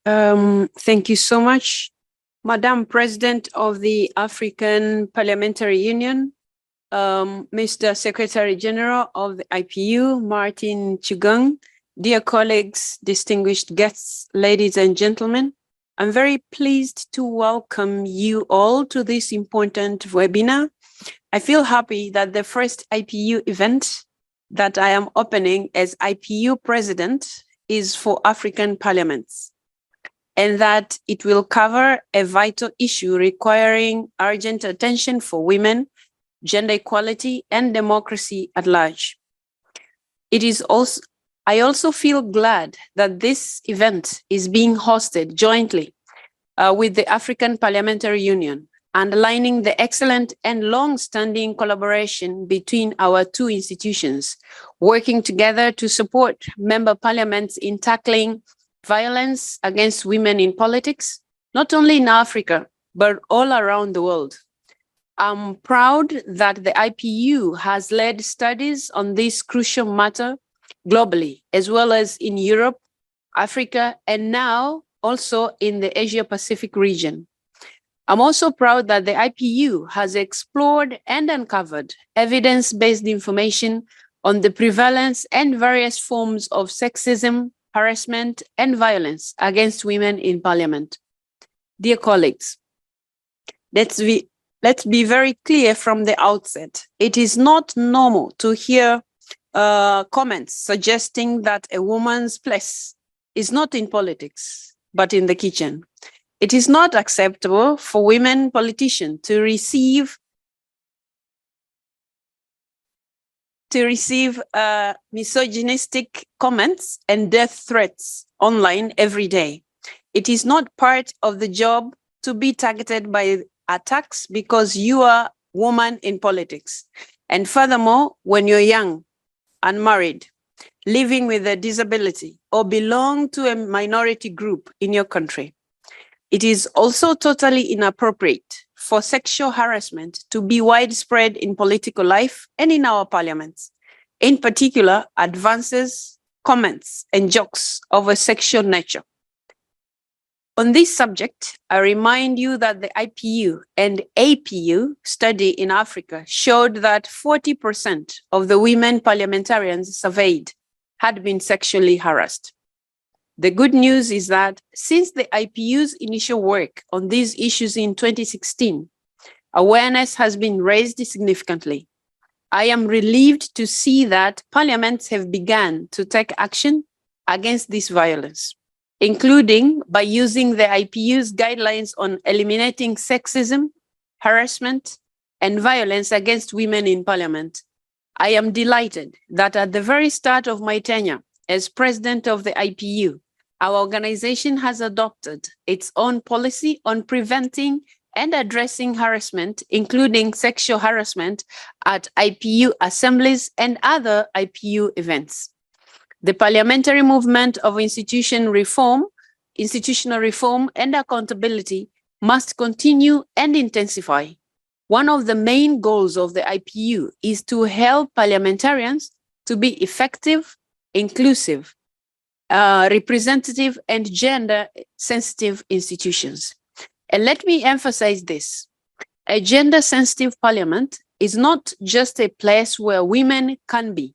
Thank you so much, Madam President of the African Parliamentary Union, Mr. Secretary General of the IPU, Martin Chigang, dear colleagues, distinguished guests, ladies and gentlemen. I'm very pleased to welcome you all to this important webinar. I feel happy that the first IPU event that I am opening as IPU President is for African parliaments, and that it will cover a vital issue requiring urgent attention for women, gender equality, and democracy at large. I also feel glad that this event is being hosted jointly with the African Parliamentary Union, underlining the excellent and long-standing collaboration between our two institutions, working together to support member parliaments in tackling violence against women in politics, not only in Africa, but all around the world. I'm proud that the IPU has led studies on this crucial matter globally, as well as in Europe, Africa, and now also in the Asia-Pacific region. I'm also proud that the IPU has explored and uncovered evidence-based information on the prevalence and various forms of sexism, harassment, and violence against women in parliament. Dear colleagues, let's be very clear from the outset. It is not normal to hear comments suggesting that a woman's place is not in politics, but in the kitchen. It is not acceptable for women politicians to receive misogynistic comments and death threats online every day. It is not part of the job to be targeted by attacks because you are a woman in politics. And furthermore, when you're young, unmarried, living with a disability, or belong to a minority group in your country. It is also totally inappropriate for sexual harassment to be widespread in political life and in our parliaments. In particular, advances, comments, and jokes of a sexual nature. On this subject, I remind you that the IPU and APU study in Africa showed that 40% of the women parliamentarians surveyed had been sexually harassed. The good news is that since the IPU's initial work on these issues in 2016, awareness has been raised significantly. I am relieved to see that parliaments have begun to take action against this violence, including by using the IPU's guidelines on eliminating sexism, harassment, and violence against women in parliament. I am delighted that at the very start of my tenure as president of the IPU, our organization has adopted its own policy on preventing and addressing harassment, including sexual harassment at IPU assemblies and other IPU events. The parliamentary movement of institutional reform and accountability must continue and intensify. One of the main goals of the IPU is to help parliamentarians to be effective, inclusive, representative, and gender-sensitive institutions. And let me emphasize this. A gender-sensitive parliament is not just a place where women can be,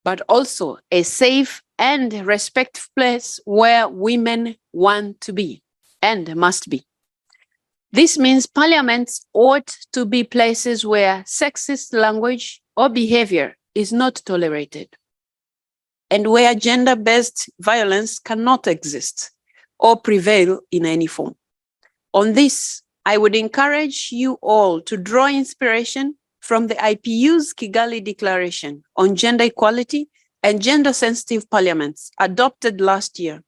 but also a safe and respectful place where women want to be and must be. This means parliaments ought to be places where sexist language or behavior is not tolerated, and where gender-based violence cannot exist or prevail in any form. On this, I would encourage you all to draw inspiration from the IPU's Kigali Declaration on Gender Equality and Gender-Sensitive Parliaments adopted last year,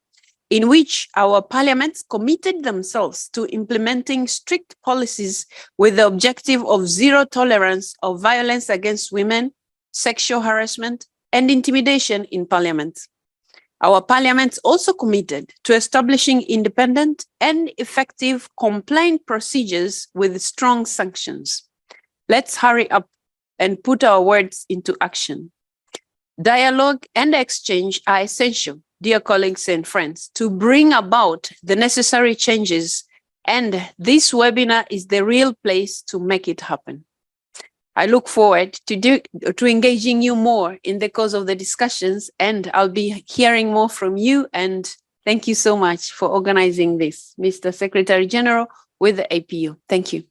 in which our parliaments committed themselves to implementing strict policies with the objective of zero tolerance of violence against women, sexual harassment, and intimidation in parliament. Our parliaments also committed to establishing independent and effective complaint procedures with strong sanctions. Let's hurry up and put our words into action. Dialogue and exchange are essential dear colleagues and friends, to bring about the necessary changes, and this webinar is the real place to make it happen. I look forward to engaging you more in the course of the discussions, and I'll be hearing more from you. And thank you so much for organizing this, Mr. Secretary General with the IPU. Thank you.